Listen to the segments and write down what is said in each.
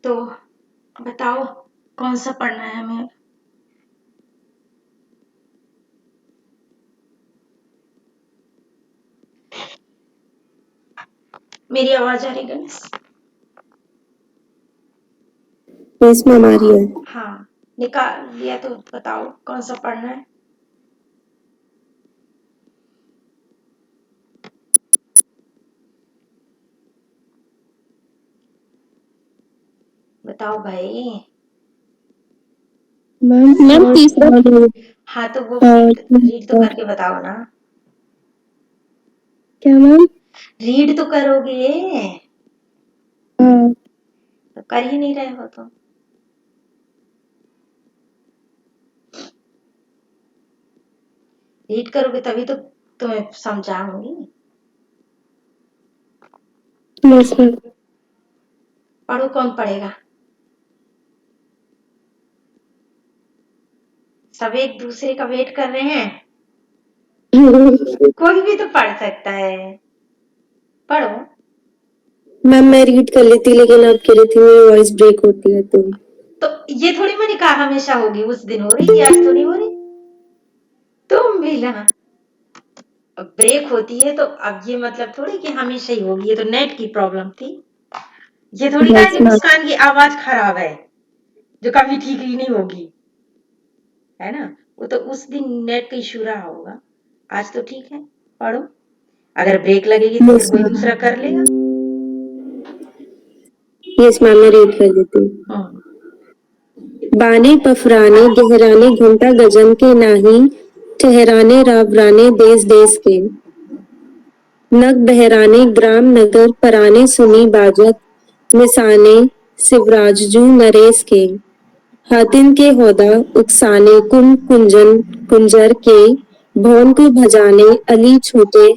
तो बताओ कौन सा पढ़ना है हमें। मेरी आवाज आ रही गणेश? यस मैम, आ रही है। हाँ, निकाल लिया तो बताओ कौन सा पढ़ना है। बताओ भाई। मैम तीसरा हाँ तो वो रीड रीड तो तीसरा करके बताओ ना। क्या मैम? रीड तो करोगे? हाँ, तो कर ही नहीं रहे हो तो। रीड करोगे तभी तो तुम्हें समझाऊंगी। Yes ma'am. पढ़ो, कौन पढ़ेगा? सब एक दूसरे का वेट कर रहे हैं। कोई भी तो पढ़ सकता है। पढ़ो। मैम मैं रीड कर लेती, लेकिन आप कह रही थी मेरी वॉइस ब्रेक होती है तो। तो ये थोड़ी मैंने कहा हमेशा होगी, उस दिन हो रही थी, आज तो नहीं हो रही। तुम भी ना, ब्रेक होती है तो अब ये मतलब थोड़ी कि हमेशा ही होगी, ये तो नेट की प्रॉब्लम थी। ये थोड़ी कहा यस कि मैम। मुस्कान की आवाज खराब है जो कभी ठीक ही नहीं होगी, है ना। वो तो उस दिन नेट का इशू रहा होगा, आज तो ठीक है। पढ़ो, अगर ब्रेक लगेगी तो फिर यस कोई मैम। दूसरा कर लेगा। यस मैम, मैं रीड कर लेती हूँ। हाँ। बाने पफराने गहराने घंटा गजन के नाही, ठहराने रावराने देश देश के। नग बहराने ग्राम नगर पराने सुनी बाजत, मिसाने शिवराजजू नरेश के। हातिन के होदा उकसाने कुन कुंजन कुंजर के, भौन को भजाने अली छूटे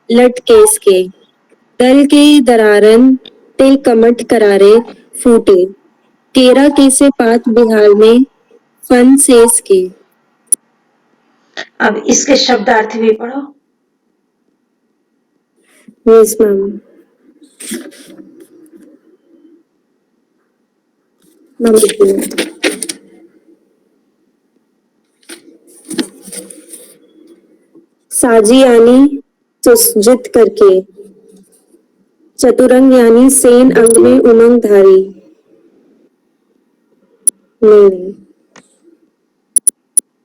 लट केस के। दल के दरारन ते कमट करारे फूटे, केरा के से पात बिहार में फन सेस के। अब इसके शब्दार्थ भी पढ़ो। Yes ma'am. मैम लिखती हूँ। साजी यानी सुसज्जित करके, चतुरंग यानी सेन अंग में उमंग धारी। नहीं,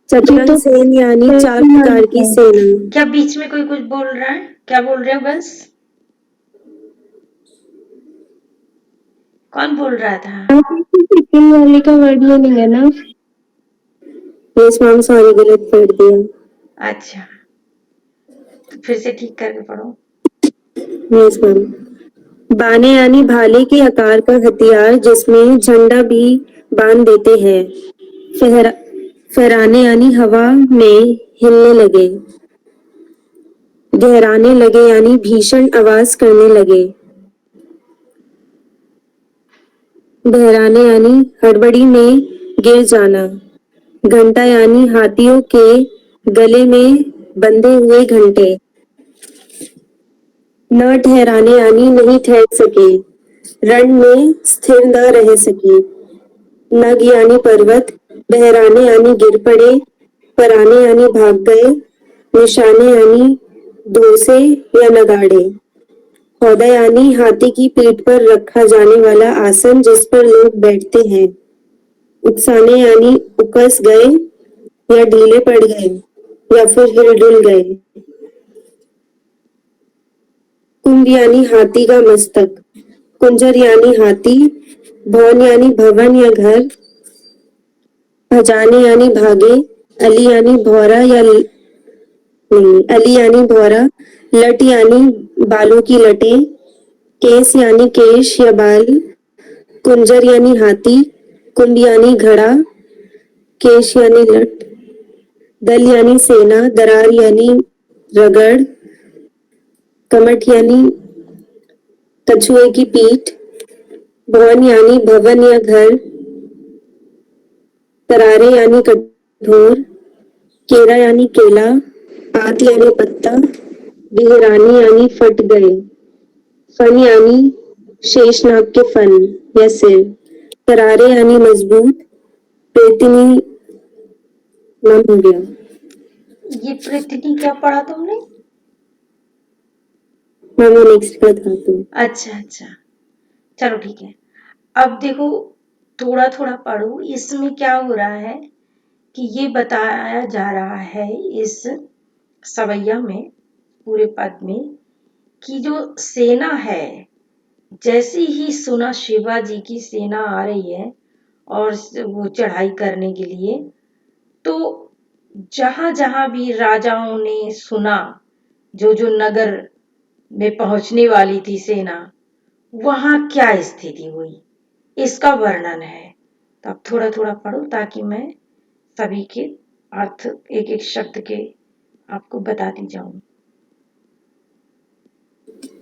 चतुरंग सेन यानी चार प्रकार की सेना। क्या बीच में कोई कुछ बोल रहा है? क्या बोल रहे हो बस? कौन बोल रहा था? सेकंड वाले का वर्ड नहीं है ना? यस मैम, सॉरी गलत पढ़ दिया। अच्छा, तो फिर से ठीक करके पढ़ो। Yes ma'am. बाने यानी भाले के आकार का हथियार जिसमें झंडा भी बांध देते हैं। फहरा फहराने यानी हवा में हिलने लगे। गहराने लगे यानी भीषण आवाज करने लगे। बहराने यानी हड़बड़ी में गिर जाना। घंटा यानी हाथियों के गले में बंधे हुए घंटे। न ठहराने यानी नहीं ठहर सके, रण में स्थिर न रह सके। नग यानी पर्वत, बहराने यानी गिर पड़े, पराने यानी भाग गए, निशाने यानी धोसे या नगाड़े। हौदा यानी हाथी की पीठ पर रखा जाने वाला आसन जिस पर लोग बैठते हैं। उकसाने यानी उकस गए या ढीले पड़ गए या फिर हिलडुल गए। कुंभ यानी हाथी का मस्तक, कुंजर यानी हाथी, भवन यानी भवन या घर, भजाने यानी भागे, अली यानी भौरा या नहीं, अली यानी भौरा, लट यानी बालों की लटें, केस यानी केश या बाल, कुंजर यानी हाथी, कुंभ यानी घड़ा, केश यानी लट, दल यानी सेना, दरार यानी रगड़, कमट यानी कछुए की पीठ, भवन यानी भवन या घर, तरारे यानी कठोर, केरा यानी केला, पात यानी पत्ता, बिहरानी यानी फट गए, फन यानी शेषनाग के फन या सिर, करारे यानी मजबूत, प्रेतिनी नाम हो गया। ये पृथ्वी क्या पढ़ा तुमने? मैम वो नेक्स्ट का था तो। अच्छा अच्छा, चलो ठीक है। अब देखो, थोड़ा थोड़ा पढ़ो। इसमें क्या हो रहा है कि ये बताया जा रहा है इस सवैया में, पूरे पद में, कि जो सेना है, जैसे ही सुना शिवाजी की सेना आ रही है और वो चढ़ाई करने के लिए, तो जहां जहां भी राजाओं ने सुना, जो जो नगर में पहुंचने वाली थी सेना, वहां क्या स्थिति हुई, इसका वर्णन है। तो आप थोड़ा थोड़ा पढ़ो ताकि मैं सभी के अर्थ एक एक शब्द के आपको बताती जाऊं।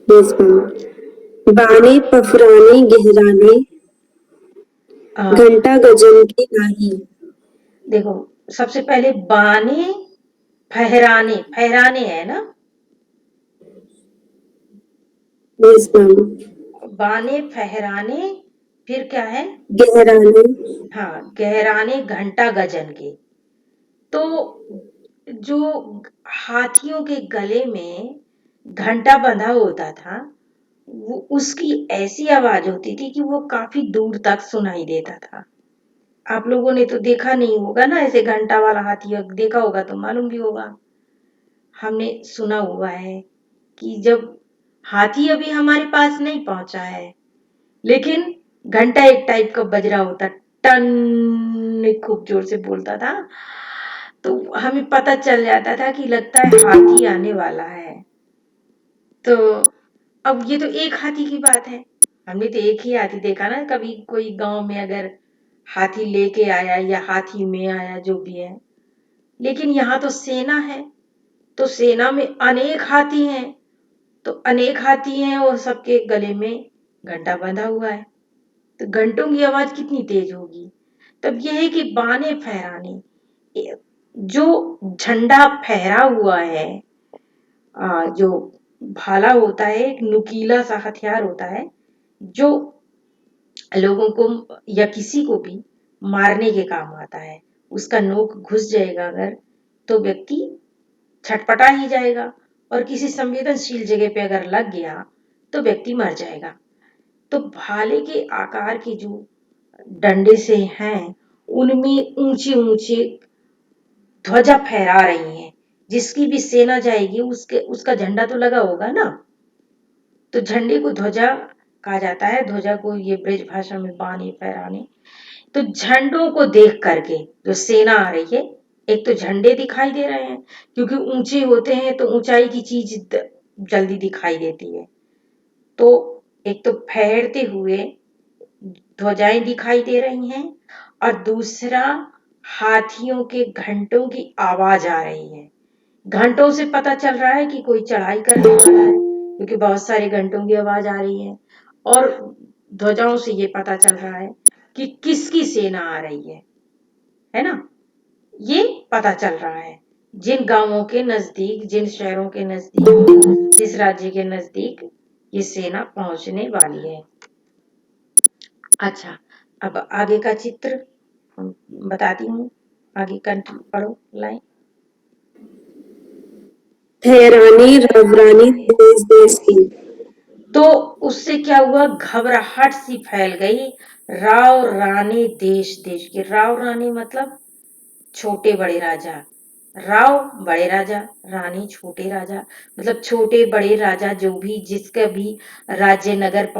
Yes ma'am. बाने पफराने गहराने, आ, घंटा गजन के नाही। देखो, सबसे पहले बाने फहराने, फहराने है ना, यस मैम। बाने फहराने, फिर क्या है? गहराने, हाँ, गहराने घंटा गजन के। तो जो हाथियों के गले में घंटा बंधा होता था, वो उसकी ऐसी आवाज होती थी कि वो काफी दूर तक सुनाई देता था। आप लोगों ने तो देखा नहीं होगा ना ऐसे घंटा वाला हाथी, देखा होगा तो मालूम भी होगा। हमने सुना हुआ है कि जब हाथी अभी हमारे पास नहीं पहुंचा है, लेकिन घंटा एक टाइप का बज रहा होता, टन, खूब जोर से बोलता था, तो हमें पता चल जाता था कि लगता है हाथी आने वाला है। तो अब ये तो एक हाथी की बात है, हमने तो एक ही हाथी देखा ना, कभी कोई गांव में अगर हाथी लेके आया या हाथी में आया जो भी है। लेकिन यहाँ तो सेना है, तो सेना में अनेक हाथी हैं, तो अनेक हाथी हैं और सबके गले में घंटा बंधा हुआ है, तो घंटों की आवाज कितनी तेज होगी। तब यह है कि बाने फहराने, जो झंडा फहरा हुआ है, जो भाला होता है, एक नुकीला सा हथियार होता है, जो लोगों को या किसी को भी मारने के काम आता है। उसका नोक घुस जाएगा अगर, तो व्यक्ति छटपटा ही जाएगा, और किसी संवेदनशील जगह पे अगर लग गया तो व्यक्ति मर जाएगा। तो भाले के आकार के जो डंडे से हैं, उनमें ऊंचे ऊंचे ध्वजा फहरा रही हैं। जिसकी भी सेना जाएगी उसके उसका झंडा तो लगा होगा ना, तो झंडे को ध्वजा कहा जाता है। ध्वजा को ये ब्रज भाषा में बानी फहराने। तो झंडों को देख करके जो सेना आ रही है, एक तो झंडे दिखाई दे रहे हैं, क्योंकि ऊंचे होते हैं तो ऊंचाई की चीज जल्दी दिखाई देती है। तो एक तो फहरते हुए ध्वजाएं दिखाई दे रही हैं, और दूसरा हाथियों के घंटों की आवाज आ रही है। घंटों से पता चल रहा है कि कोई चढ़ाई करने वाला है, क्योंकि बहुत सारे घंटों की आवाज आ रही है। और ध्वजाओं से ये पता चल रहा है कि किसकी सेना आ रही है ना, ये पता चल रहा है। जिन गांवों के नजदीक, जिन शहरों के नजदीक, जिस राज्य के नजदीक ये सेना पहुंचने वाली है। अच्छा, अब आगे का चित्र बताती हूँ, आगे कंटिन्यू पढ़ो लाइन। ठहराने रवराने देश देश के। तो उससे क्या हुआ, घबराहट सी फैल गई। राव रानी देश देश के, राव रानी मतलब छोटे बड़े राजा, राव बड़े राजा, रानी छोटे राजा, मतलब छोटे बड़े राजा जो भी जिसका भी राज्य नगर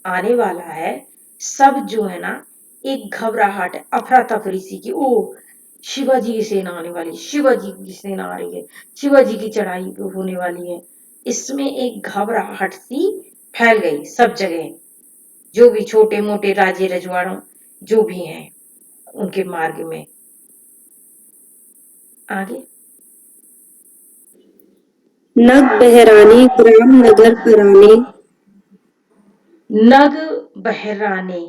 आने वाला है, सब जो है ना, एक घबराहट है, अफरा तफरी सी की, ओ शिवाजी की सेना आने वाली, शिवाजी की सेना आ रही है, शिवाजी की चढ़ाई होने वाली है। इसमें एक घबराहट सी फैल गई सब जगह, जो भी छोटे मोटे राजे रजवाड़ों जो भी हैं उनके मार्ग में। आगे, नग बहराने ग्राम नगर पराने। नग बहराने,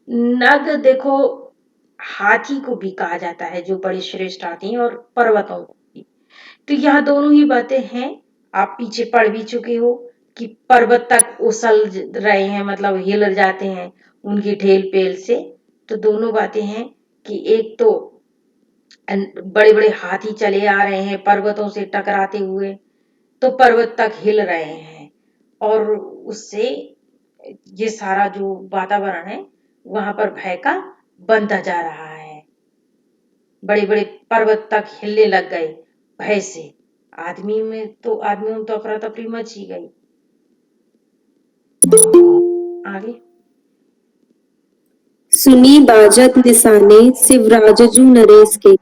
नग देखो, हाथी को भी कहा जाता है, जो बड़े श्रेष्ठ हाथी हैं, और पर्वतों को भी। तो यह दोनों ही बातें हैं, आप पीछे पढ़ भी चुके हो कि पर्वत तक उछल रहे हैं, मतलब हिल जाते हैं उनकी ठेल पेल से। तो दोनों बातें हैं कि एक तो बड़े बड़े हाथी चले आ रहे हैं पर्वतों से टकराते हुए, तो पर्वत तक हिल रहे हैं, और उससे ये सारा जो वातावरण है वहां पर भय का बनता जा रहा है। बड़े बड़े पर्वत तक हिलने लग गए भय से। आदमियों में तो अफरा तफरी मच ही गई। आगे। सुनी बाजत निशाने शिवराजजू नरेश के।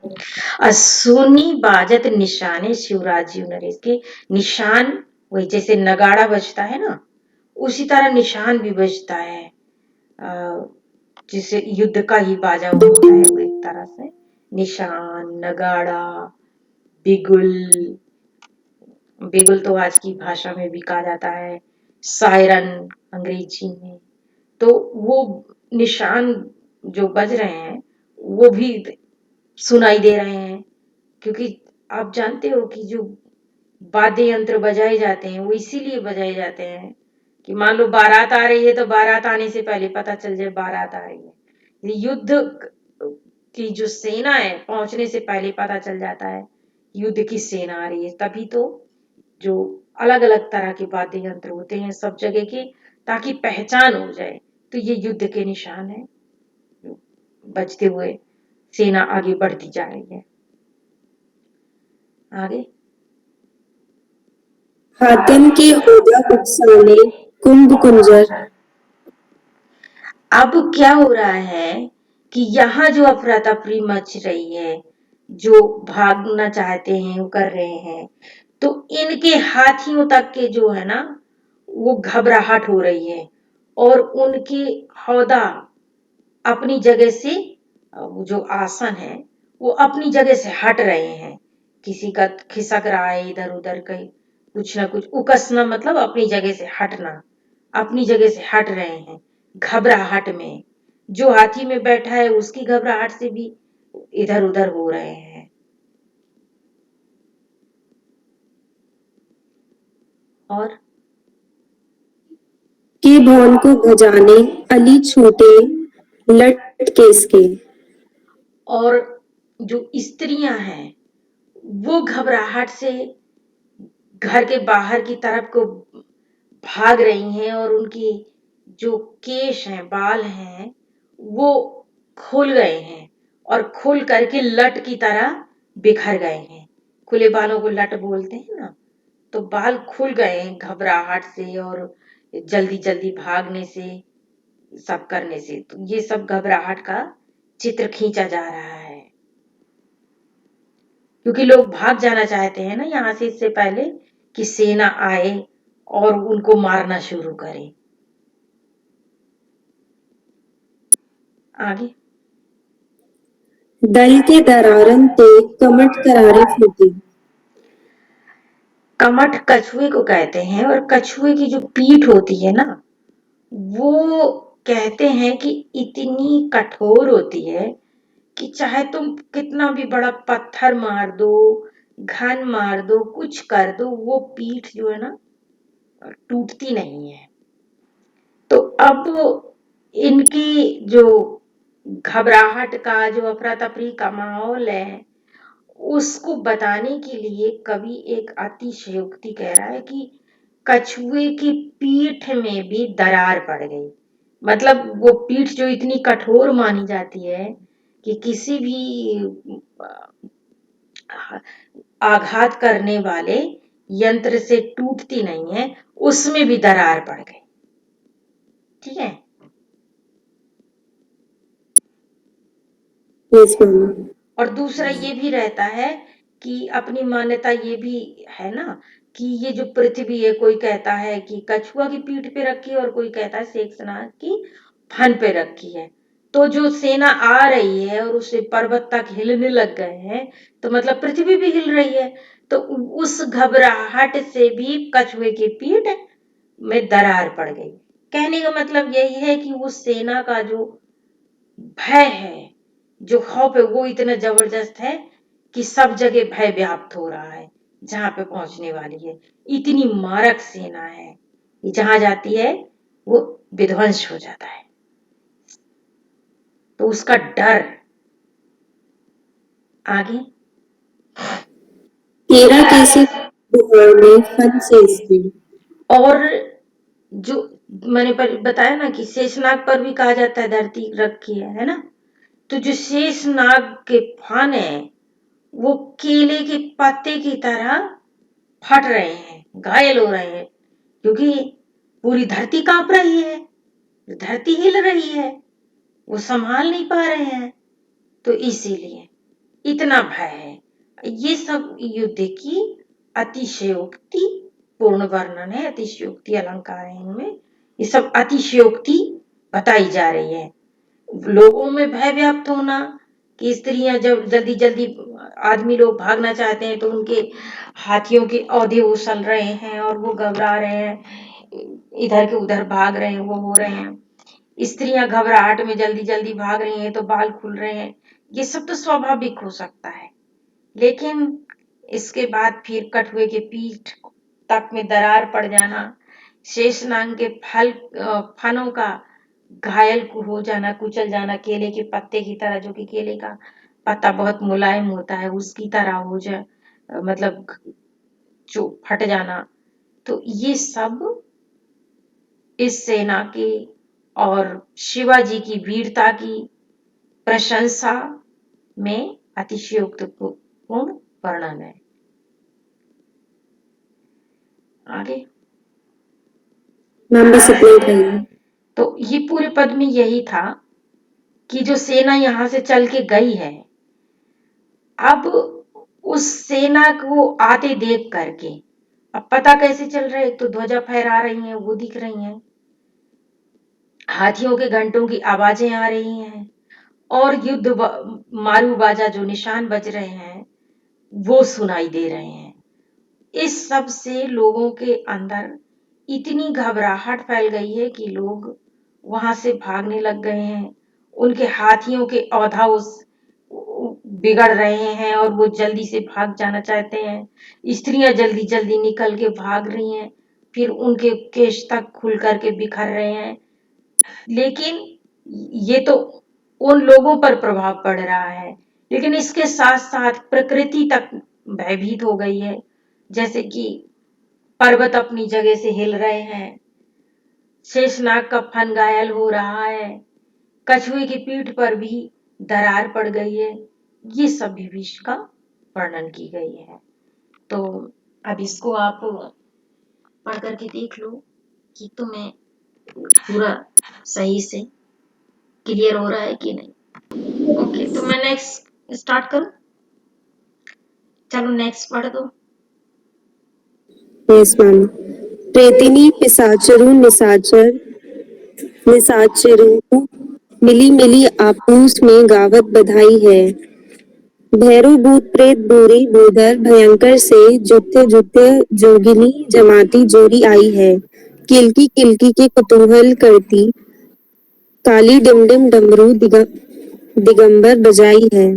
सुनी बाजत निशाने शिवराजू नरेश के। निशान वही जैसे नगाड़ा बजता है ना, उसी तरह निशान भी बजता है। जिसे युद्ध का ही बाजा होता है वो एक तरह से। निशान, नगाड़ा, बिगुल। बिगुल तो आज की भाषा में भी कहा जाता है, सायरन अंग्रेजी में। तो वो निशान जो बज रहे हैं वो भी सुनाई दे रहे हैं, क्योंकि आप जानते हो कि जो वाद्य यंत्र बजाए जाते हैं वो इसीलिए बजाए जाते हैं कि मान लो बारात आ रही है तो बारात आने से पहले पता चल जाए बारात आ रही है। युद्ध की जो सेना है पहुंचने से पहले पता चल जाता है युद्ध की सेना आ रही है। तभी तो जो अलग अलग तरह के वाद्य यंत्र होते हैं सब जगह के, ताकि पहचान हो जाए। तो ये युद्ध के निशान है, बजते हुए सेना आगे बढ़ती जा रही है। आगे। हातिम के ओदा उकसाने कुंभ कुंजर। अब क्या हो रहा है कि यहाँ जो अफरा तफरी मच रही है, जो भागना चाहते हैं वो कर रहे हैं, तो इनके हाथियों तक के जो है ना वो घबराहट हो रही है, और उनके हौदा अपनी जगह से, वो जो आसन है वो अपनी जगह से हट रहे हैं। किसी का खिसक रहा है इधर उधर, कहीं कुछ ना कुछ उकसना, मतलब अपनी जगह से हटना, अपनी जगह से हट रहे हैं घबराहट में। जो हाथी में बैठा है उसकी घबराहट से भी इधर उधर हो रहे हैं। और के भवन को भजाने अली छूटे लट केस के। और जो स्त्रियां हैं वो घबराहट से घर के बाहर की तरफ को भाग रही हैं, और उनकी जो केश हैं, बाल हैं, वो खुल गए हैं, और खुल करके लट की तरह बिखर गए हैं। खुले बालों को लट बोलते हैं ना। तो बाल खुल गए हैं घबराहट से और जल्दी जल्दी भागने से, सब करने से। तो ये सब घबराहट का चित्र खींचा जा रहा है, क्योंकि लोग भाग जाना चाहते हैं ना यहाँ से, इससे पहले कि सेना आए और उनको मारना शुरू करे। आगे। दल के दरारन ते कमट करारे फूटी। कमठ कछुए को कहते हैं, और कछुए की जो पीठ होती है ना वो कहते हैं कि इतनी कठोर होती है कि चाहे तुम कितना भी बड़ा पत्थर मार दो, घन मार दो, कुछ कर दो, वो पीठ जो है ना टूटती नहीं है। तो अब इनकी जो घबराहट का, जो अफरा तफरी का माहौल है, उसको बताने के लिए कवि एक अतिशयोक्ति कह रहा है कि कछुए की पीठ में भी दरार पड़ गई। मतलब वो पीठ जो इतनी कठोर मानी जाती है कि किसी भी आघात करने वाले यंत्र से टूटती नहीं है, उसमें भी दरार पड़ गई। ठीक है। Yes ma'am. और दूसरा ये भी रहता है कि अपनी मान्यता ये भी है ना कि ये जो पृथ्वी है, कोई कहता है कि कछुआ की पीठ पे रखी है और कोई कहता है शेषनाग की फन पे रखी है। तो जो सेना आ रही है और उसे पर्वत तक हिलने लग गए हैं, तो मतलब पृथ्वी भी हिल रही है। तो उस घबराहट से भी कछुए की पीठ में दरार पड़ गई। कहने का मतलब यही है कि उस सेना का जो भय है, जो खौफ है, वो इतना जबरदस्त है कि सब जगह भय व्याप्त हो रहा है जहां पे पहुंचने वाली है। इतनी मारक सेना है। कि जहां जाती है वो विध्वंस हो जाता है, तो उसका डर। आगे। तेरा कैसे में फन से इसकी। और जो मैंने बताया ना कि शेषनाग पर भी कहा जाता है धरती रखी है ना, तो जो शेषनाग के फन है वो केले के पत्ते की तरह फट रहे हैं, घायल हो रहे हैं, क्योंकि पूरी धरती कांप रही है, धरती हिल रही है, वो संभाल नहीं पा रहे हैं, तो इसीलिए इतना भय है। ये सब युद्ध की अतिशयोक्ति पूर्ण वर्णन है, अतिशयोक्ति अलंकार है इनमें, ये सब अतिशयोक्ति बताई जा रही है। लोगों में भय व्याप्त होना कि स्त्रियां जब जल्दी जल्दी आदमी लोग भागना चाहते हैं तो उनके हाथियों के औधे उछल रहे हैं और वो घबरा रहे हैं, इधर के उधर भाग रहे हैं, वो हो रहे हैं। स्त्रियां घबराहट में जल्दी जल्दी भाग रही हैं तो बाल खुल रहे हैं। ये सब तो स्वाभाविक हो सकता है, लेकिन इसके बाद फिर कछुए के पीठ तक में दरार पड़ जाना, शेषनाग के फनों का घायल हो जाना, कुचल जाना, केले के पत्ते की तरह, जो कि केले का पत्ता बहुत मुलायम होता है उसकी तरह हो जाए, मतलब जो फट जाना, तो ये सब इस सेना की और शिवाजी की वीरता की प्रशंसा में अतिशयोक्तिपूर्ण वर्णन है। आगे। मैम बस इतना ही था। तो ये पूरे पद में यही था कि जो सेना यहां से चल के गई है, अब उस सेना को आते देख करके अब पता कैसे चल रहा है, एक तो ध्वजा फहरा रही हैं वो दिख रही हैं, हाथियों के घंटों की आवाजें आ रही हैं, और युद्ध मारू बाजा जो निशान बज रहे हैं वो सुनाई दे रहे हैं। इस सब से लोगों के अंदर इतनी घबराहट फैल गई है कि लोग वहां से भागने लग गए हैं, उनके हाथियों के औधा बिगड़ रहे हैं और वो जल्दी से भाग जाना चाहते हैं। स्त्रियां जल्दी जल्दी निकल के भाग रही हैं, फिर उनके केश तक खुल करके बिखर रहे हैं। लेकिन ये तो उन लोगों पर प्रभाव पड़ रहा है, लेकिन इसके साथ साथ प्रकृति तक भयभीत हो गई है, जैसे कि पर्वत अपनी जगह से हिल रहे हैं, शेषनाग का फन घायल हो रहा है, कछुए की पीठ पर भी दरार पड़ गई है। ये सब विभीषण का वर्णन की गई है। तो अब इसको आप पढ़ करके देख लो कि तुम्हें पूरा सही से क्लियर हो रहा है कि नहीं। ओके, तो मैं नेक्स्ट स्टार्ट करूं? चलो नेक्स्ट पढ़ दो। Yes ma'am. प्रेतिनी पिशाचरु निशाचर निशाचरु मिली मिली आपूस में गावत बधाई है। भैरव भूत प्रेत बूढ़ी बूढ़र भयंकर से जुत्ते जुत्ते जोगिनी जमाती जोरी आई है। किलकी किलकी के कुतूहल करती काली डिमडिम डमरू दिगंबर बजाई है।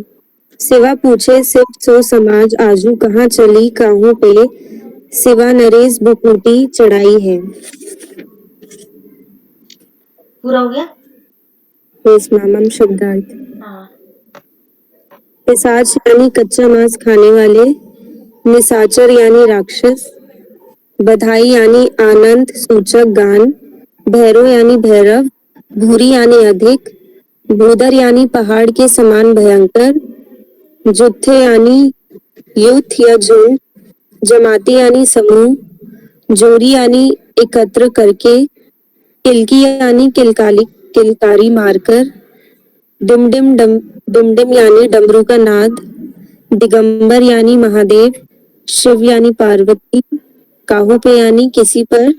सिवा पूछे सिर्फ सो समाज आजू कहाँ चली काहू पे सिवा नरेश बुकुटी चढ़ाई है। पूरा हो गया? Yes ma'am. शब्दार्थ। हाँ। पिशाच यानी कच्चा मांस खाने वाले, निशाचर यानी राक्षस, बधाई यानी आनंद सूचक गान, भैरव यानी भैरव, भूरी यानी अधिक, भूदर यानी पहाड़ के समान भयंकर, जुत्थे यानी युद्ध या झुंड, जमाती यानी समूह, जोरी यानी एकत्र करके, किलकी यानी किलकारी मारकर, डिमडिम यानी डमरू का नाद, दिगंबर यानी महादेव, शिव यानी पार्वती, काहू पे यानी किसी पर,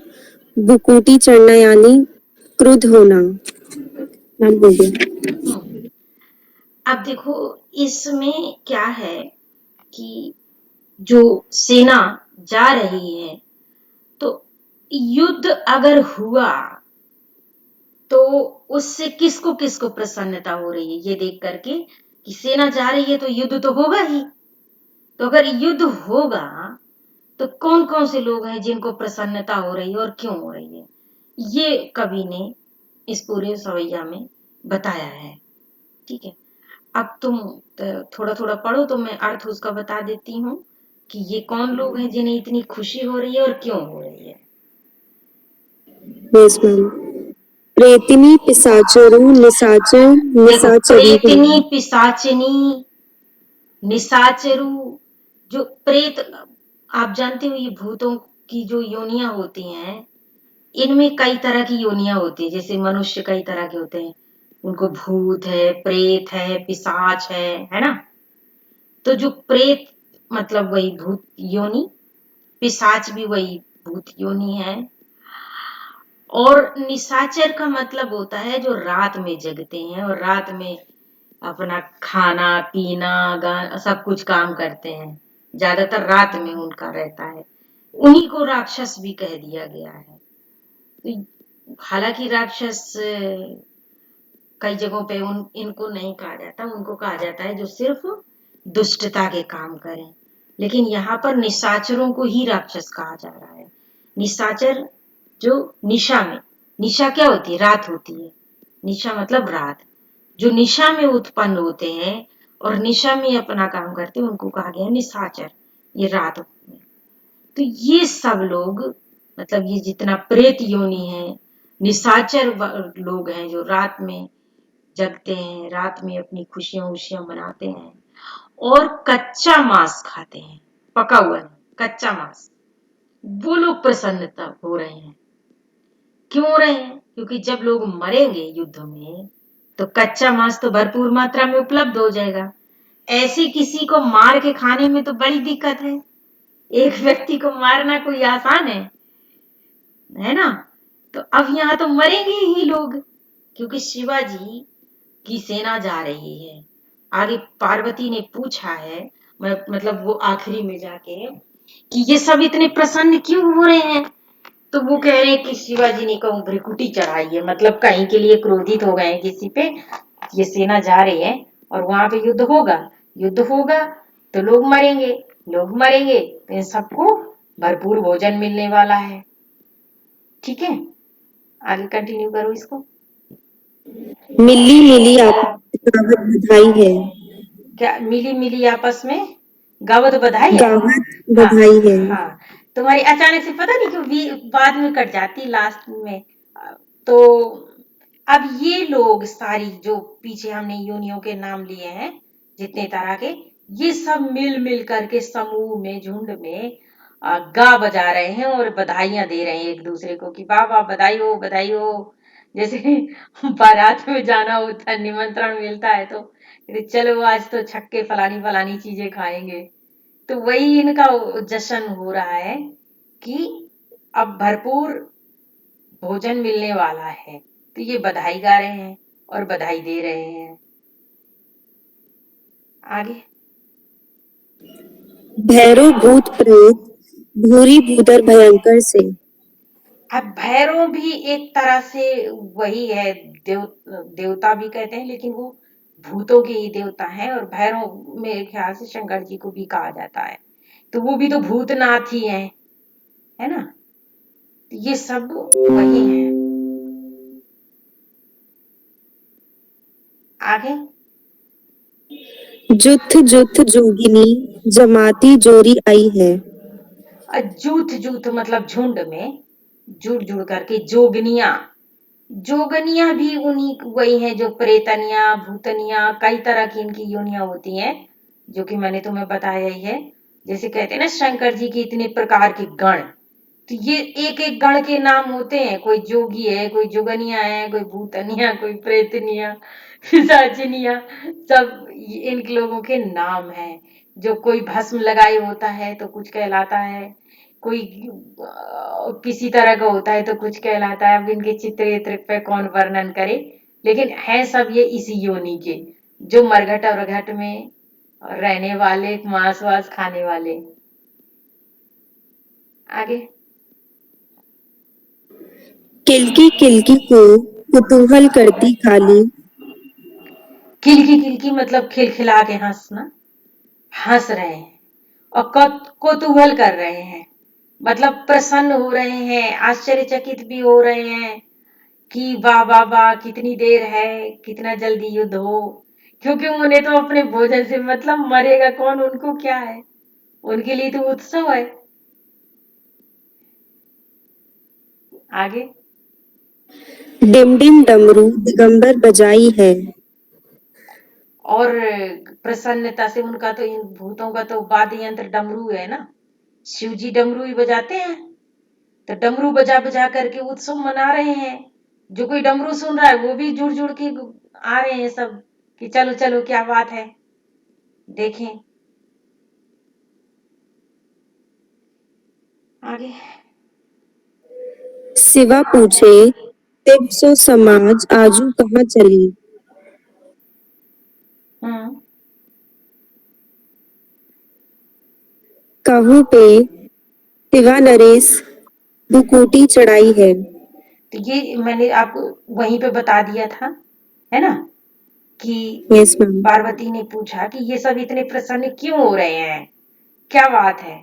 बुकुटी चढ़ना यानी क्रुद्ध होना। नाम हो गया। अब देखो इसमें क्या है कि जो सेना जा रही है, तो युद्ध अगर हुआ तो उससे किसको किसको प्रसन्नता हो रही है ये देख करके कि सेना जा रही है तो युद्ध तो होगा ही। तो अगर युद्ध होगा तो कौन कौन से लोग हैं जिनको प्रसन्नता हो रही है और क्यों हो रही है, ये कवि ने इस पूरे सवैया में बताया है। ठीक है, अब तुम थोड़ा थोड़ा पढ़ो तो मैं अर्थ उसका बता देती हूँ कि ये कौन लोग हैं जिन्हें इतनी खुशी हो रही है और क्यों हो रही है। Yes ma'am. प्रेतिनी पिशाचरु निशाचर देखो, निशाचरी है। प्रेतनी, पिशाचिनी, निशाचरु, जो प्रेत, आप जानते हो ये भूतों की जो योनियां होती हैं, इनमें कई तरह की योनियां होती है। जैसे मनुष्य कई तरह के होते हैं, उनको भूत है, प्रेत है, पिशाच है ना। तो जो प्रेत मतलब वही भूत योनि, पिशाच भी वही भूत योनि है, और निशाचर का मतलब होता है जो रात में जगते हैं और रात में अपना खाना पीना गाना सब कुछ काम करते हैं, ज्यादातर रात में उनका रहता है। उन्हीं को राक्षस भी कह दिया गया है। तो हालांकि राक्षस कई जगहों पे इनको नहीं कहा जाता, उनको कहा जाता है जो सिर्फ दुष्टता के काम करें, लेकिन यहाँ पर निशाचरों को ही राक्षस कहा जा रहा है। निशाचर जो निशा में, निशा क्या होती है, रात होती है, निशा मतलब रात, जो निशा में उत्पन्न होते हैं और निशा में अपना काम करते हैं उनको कहा गया निशाचर, ये रात में। तो ये सब लोग, मतलब ये जितना प्रेत योनि है, निशाचर लोग हैं जो रात में जगते हैं, रात में अपनी खुशियां उशियां मनाते हैं और कच्चा मांस खाते हैं, पका हुआ नहीं, कच्चा मांस। वो लोग प्रसन्नता हो रहे हैं। क्यों हो रहे हैं? क्योंकि जब लोग मरेंगे युद्ध में तो कच्चा मांस तो भरपूर मात्रा में उपलब्ध हो जाएगा। ऐसे किसी को मार के खाने में तो बड़ी दिक्कत है। एक व्यक्ति को मारना कोई आसान है ना। तो अब यहाँ तो मरेंगे ही लोग, क्योंकि शिवाजी की सेना जा रही है। आगे पार्वती ने पूछा है, मतलब वो आखिरी में जाके, कि ये सब इतने प्रसन्न क्यों हो रहे हैं। तो वो कह रहे हैं कि शिवाजी ने कहूँ भ्रिकुटी चढ़ाई है, मतलब कहीं के लिए क्रोधित हो गए हैं किसी पे। ये सेना जा रही है और वहां पे युद्ध होगा, युद्ध होगा तो लोग मरेंगे, लोग मरेंगे तो इन सबको भरपूर भोजन मिलने वाला है। ठीक है, आगे कंटिन्यू करो इसको। मिली मिली आपस गावत बधाई है। क्या मिली मिली आपस में गावत बधाई है। गावत हाँ बधाई है। हाँ, तुम्हारी अचानक से पता नहीं क्यों बाद में कट जाती लास्ट में। तो अब ये लोग सारी जो पीछे हमने योनियों के नाम लिए हैं जितने तरह के, ये सब मिल मिल करके समूह में झुंड में गा बजा रहे हैं और बधाइयां दे रहे हैं एक दूसरे को कि वाह वाह बधाई हो बधाई हो। जैसे बारात में जाना होता है, निमंत्रण मिलता है तो चलो आज तो छक्के फलानी फलानी चीजें खाएंगे। तो वही इनका जश्न हो रहा है कि अब भरपूर भोजन मिलने वाला है, तो ये बधाई गा रहे हैं और बधाई दे रहे हैं। आगे, भैरव भूत प्रेत भूरी भूदर भयंकर से। अब भैरव भी एक तरह से वही है, देवता भी कहते हैं, लेकिन वो भूतों के ही देवता हैं। और भैरव मेरे ख्याल से शंकर जी को भी कहा जाता है, तो वो भी तो भूतनाथ ही हैं, है ना। तो ये सब वही हैं। आगे, जुथ जुथ जोगिनी जमाती जोरी आई है। जूथ जूथ मतलब झुंड में जुड़ जुड़ करके जोगनिया, जोगनिया भी उन्हीं वही है जो प्रेतनिया भूतनिया, कई तरह की इनकी योनियां होती हैं, जो कि मैंने तुम्हें बताया ही है। जैसे कहते हैं ना शंकर जी के इतने प्रकार के गण, तो ये एक एक गण के नाम होते हैं। कोई जोगी है, कोई जोगनिया है, कोई भूतनिया, कोई प्रेतनिया, पिशाचिनिया, सब इन लोगों के नाम हैं। जो कोई भस्म लगाए होता है तो कुछ कहलाता है, कोई किसी तरह का होता है तो कुछ कहलाता है। अब इनके चित्र वित्र पे कौन वर्णन करे, लेकिन है सब ये इसी योनि के, जो मरघट और घट में रहने वाले, मांस वास खाने वाले। आगे, किलकी को कुतूहल करती काली। खिलकी खिलकी मतलब खिलखिला के हंसना, हंस रहे हैं और कौतूहल कर रहे हैं। मतलब प्रसन्न हो रहे हैं, आश्चर्यचकित भी हो रहे हैं कि वाह वाह वाह, कितनी देर है, कितना जल्दी युद्ध हो। क्योंकि उन्हें तो अपने भोजन से मतलब, मरेगा कौन, उनको क्या है, उनके लिए तो उत्सव है। आगे। डिम डिम डमरू दिगंबर बजाई है। और प्रसन्नता से उनका तो, इन भूतों का तो वाद्य यंत्र डमरू है ना, शिव जी डमरू ही बजाते हैं। तो डमरू बजा बजा करके उत्सव मना रहे हैं। जो कोई डमरू सुन रहा है वो भी जुड़ जुड़ के आ रहे हैं सब, कि चलो चलो क्या बात है, देखें। आगे। शिवा पूछे तिब सो समाज आजू कहाँ चली। हम्म। काहू पे शिवा नरेश भुकुटी चढ़ाई है। तो ये मैंने आपको वहीं पे बता दिया था, है ना, कि यस मैम। पार्वती ने पूछा कि ये सब इतने प्रसन्न क्यों हो रहे हैं, क्या बात है।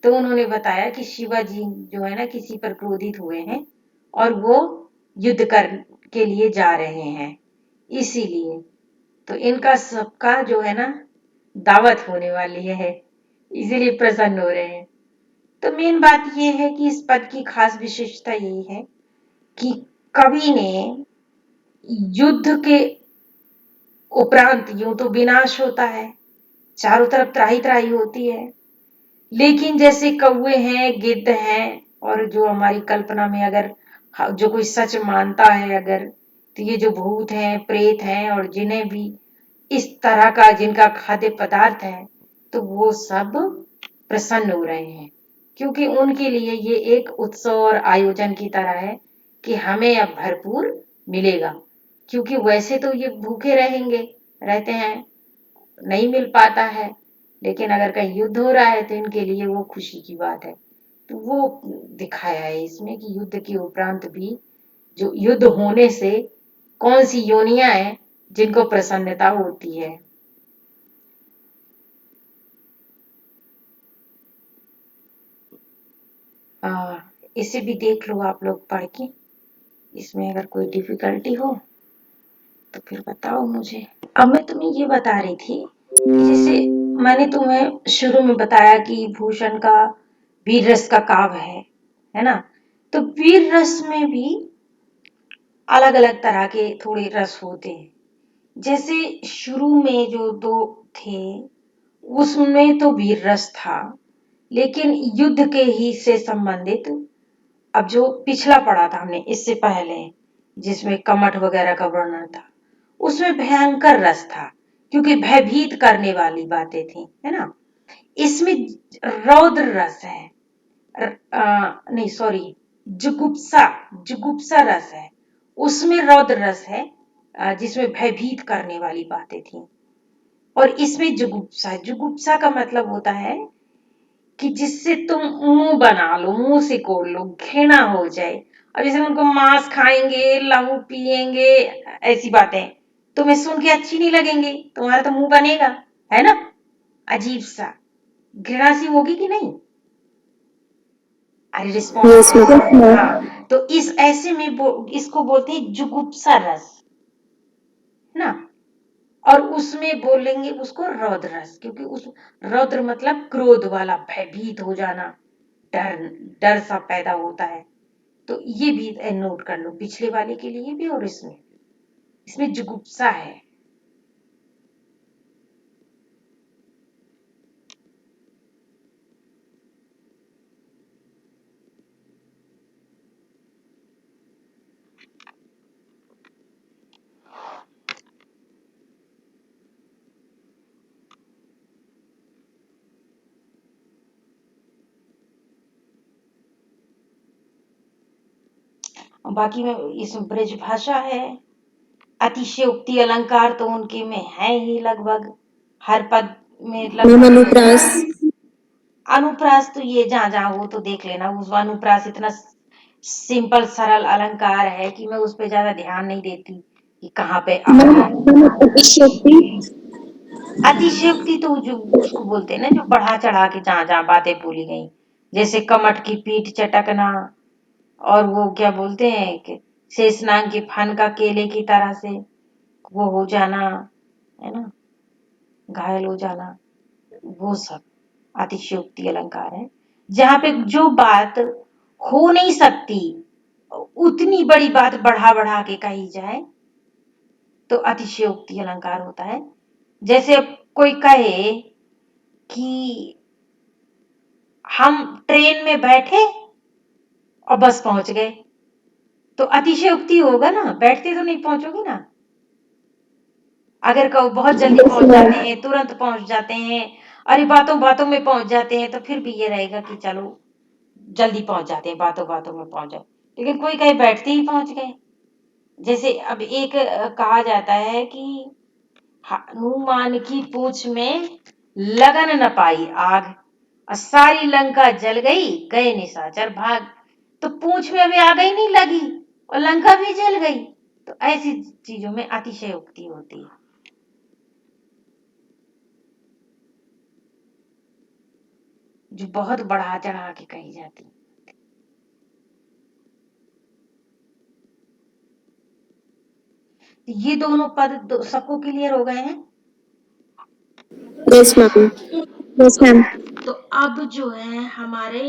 तो उन्होंने बताया कि शिवाजी जो है ना किसी पर क्रोधित हुए हैं, और वो युद्ध कर के लिए जा रहे हैं, इसीलिए तो इनका सबका जो है ना दावत होने वाली है, इसीलिए प्रसन्न हो रहे हैं। तो मेन बात ये है कि इस पद की खास विशेषता यही है कि कवि ने युद्ध के उपरांत, यूं तो विनाश होता है, चारों तरफ त्राही त्राही होती है, लेकिन जैसे कौवे हैं, गिद्ध हैं, और जो हमारी कल्पना में अगर जो कोई सच मानता है अगर, तो ये जो भूत हैं, प्रेत हैं, और जिन्हें भी इस तरह का जिनका खाद्य पदार्थ है, तो वो सब प्रसन्न हो रहे हैं, क्योंकि उनके लिए ये एक उत्सव और आयोजन की तरह है कि हमें अब भरपूर मिलेगा। क्योंकि वैसे तो ये भूखे रहेंगे, रहते हैं, नहीं मिल पाता है, लेकिन अगर कहीं युद्ध हो रहा है तो इनके लिए वो खुशी की बात है। तो वो दिखाया है इसमें कि युद्ध के उपरांत भी, जो युद्ध होने से कौन सी योनियां हैं जिनको प्रसन्नता होती है। इसे भी देख लो आप लोग पढ़ के, इसमें अगर कोई डिफिकल्टी हो तो फिर बताओ मुझे। अब मैं तुम्हें ये बता रही थी कि जैसे मैंने तुम्हें शुरू में बताया कि भूषण का वीर रस का काव्य है ना। तो वीर रस में भी अलग अलग तरह के थोड़े रस होते हैं। जैसे शुरू में जो दो थे, उसमें तो वीर रस था, लेकिन युद्ध के ही से संबंधित, अब जो पिछला पढ़ा था हमने इससे पहले, जिसमें कमठ वगैरह का वर्णन था, उसमें भयंकर रस था, क्योंकि भयभीत करने वाली बातें थी, है ना। इसमें रौद्र रस है, नहीं सॉरी, जुगुप्सा, जुगुप्सा रस है, उसमें रौद्र रस है, जिसमें भयभीत करने वाली बातें थी। और इसमें जुगुप्सा, जुगुप्सा का मतलब होता है कि जिससे तुम मुंह बना लो, मुंह सिकोड़ लो, घृणा हो जाए। अब जैसे उनको मांस खाएंगे, लहू पिएंगे, ऐसी बातें तुम्हें सुन के अच्छी नहीं लगेंगी, तुम्हारा तो मुंह बनेगा, है ना, अजीब सा, घृणा सी होगी कि नहीं। अरे यस रिस्पॉन्स। मैम। हाँ, तो इस ऐसे में इसको बोलते हैं जुगुप्सा रस, है ना। और उसमें बोलेंगे उसको रौद्र रस, क्योंकि उस रौद्र मतलब क्रोध वाला, भयभीत हो जाना, डर, डर सा पैदा होता है। तो ये भी नोट कर लो, पिछले वाले के लिए भी और इसमें, इसमें जुगुप्सा है। बाकी में इसमें ब्रज भाषा है, अतिशयोक्ति अलंकार तो उनके में है ही लगभग हर पद में मैम लगभग। अनुप्रास। अनुप्रास तो ये जहां जहां हो तो देख लेना, उस अनुप्रास इतना सिंपल सरल अलंकार है कि मैं उस पर ज्यादा ध्यान नहीं देती कि कहाँ पे अब है। मैम अतिशयोक्ति। अतिशयोक्ति तो जो उसको बोलते हैं ना, जो बढ़ा चढ़ा के जहां जहां बातें बोली गई, जैसे कमट की पीठ चटकना, और वो क्या बोलते हैं कि शेषनाग के फन का केले की तरह से वो हो जाना, है ना, घायल हो जाना, वो सब अतिशयोक्ति अलंकार है। जहां पे जो बात हो नहीं सकती उतनी बड़ी बात बढ़ा बढ़ा के कही जाए तो अतिशयोक्ति अलंकार होता है। जैसे अब कोई कहे कि हम ट्रेन में बैठे और बस पहुंच गए, तो अतिशयोक्ति होगा ना, बैठते तो नहीं पहुंचोगे ना। अगर कहो बहुत जल्दी पहुंच जाते हैं, तुरंत पहुंच जाते हैं, अरे बातों बातों में पहुंच जाते हैं, तो फिर भी ये रहेगा कि चलो जल्दी पहुंच जाते हैं, बातों बातों में पहुंच जाए। लेकिन कोई कहे बैठते ही पहुंच गए। जैसे अब एक कहा जाता है कि हनुमान की पूंछ में लगन न पाई आग, और सारी लंका जल गई, गए निशाचर भाग। तो पूंछ में भी आग ही नहीं लगी और लंका भी जल गई। तो ऐसी चीजों में अतिशयोक्ति होती है, जो बहुत बढ़ा चढ़ा के कही जाती है। ये दोनों पद सबको क्लियर हो गए हैं? Yes ma'am. यस तो मैम। तो अब जो है हमारे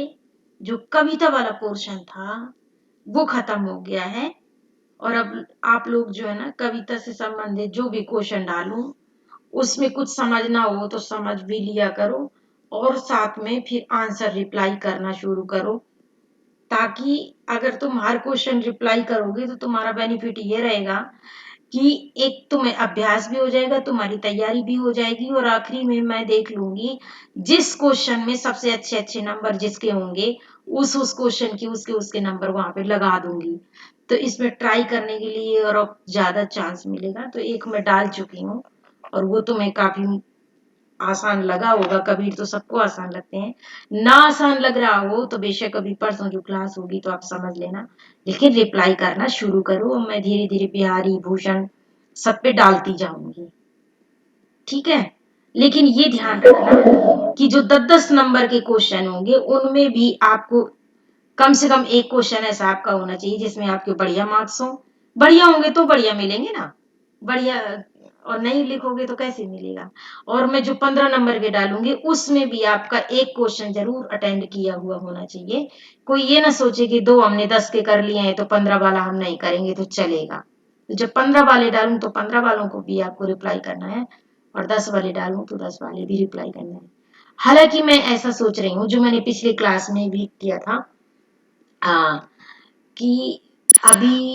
जो कविता वाला पोर्शन था वो खत्म हो गया है। और अब आप लोग जो है ना कविता से संबंधित जो भी क्वेश्चन डालूं उसमें कुछ समझना हो तो समझ भी लिया करो, और साथ में फिर आंसर रिप्लाई करना शुरू करो, ताकि अगर तुम हर क्वेश्चन रिप्लाई करोगे तो तुम्हारा बेनिफिट ये रहेगा कि एक तुम्हें अभ्यास भी हो जाएगा, तुम्हारी तैयारी भी हो जाएगी, और आखिरी में मैं देख लूंगी जिस क्वेश्चन में सबसे अच्छे अच्छे नंबर जिसके होंगे उस क्वेश्चन की उसके नंबर वहां पे लगा दूंगी। तो इसमें ट्राई करने के लिए और अब ज्यादा चांस मिलेगा। तो एक मैं डाल चुकी हूँ और वो तुम्हें काफी आसान लगा होगा, कबीर तो सबको आसान लगते हैं। ना आसान लग रहा हो तो बेशक अभी परसों जो क्लास होगी तो आप समझ लेना, लेकिन रिप्लाई करना शुरू करो, मैं धीरे धीरे बिहारी भूषण सब पे डालती जाऊंगी, ठीक है। लेकिन ये ध्यान रखना कि जो 10-10 नंबर के क्वेश्चन होंगे उनमें भी आपको कम से कम एक क्वेश्चन ऐसा आपका होना चाहिए जिसमें आपके बढ़िया मार्क्स हो। बढ़िया होंगे तो बढ़िया मिलेंगे ना, बढ़िया, और नहीं लिखोगे तो कैसे मिलेगा। और मैं जो 15 नंबर के डालूंगी उसमें भी आपका एक क्वेश्चन जरूर अटेंड किया हुआ होना चाहिए। कोई ये ना सोचे कि दो हमने 10 के कर लिए हैं तो 15 वाला हम नहीं करेंगे तो चलेगा। तो जब 15 वाले डालूं तो 15 वालों को भी आपको रिप्लाई करना है, और 10 वाले डालूं तो 10 वाले भी रिप्लाई करना है। हालांकि मैं ऐसा सोच रही हूँ जो मैंने पिछले क्लास में भी किया था, हाँ, कि अभी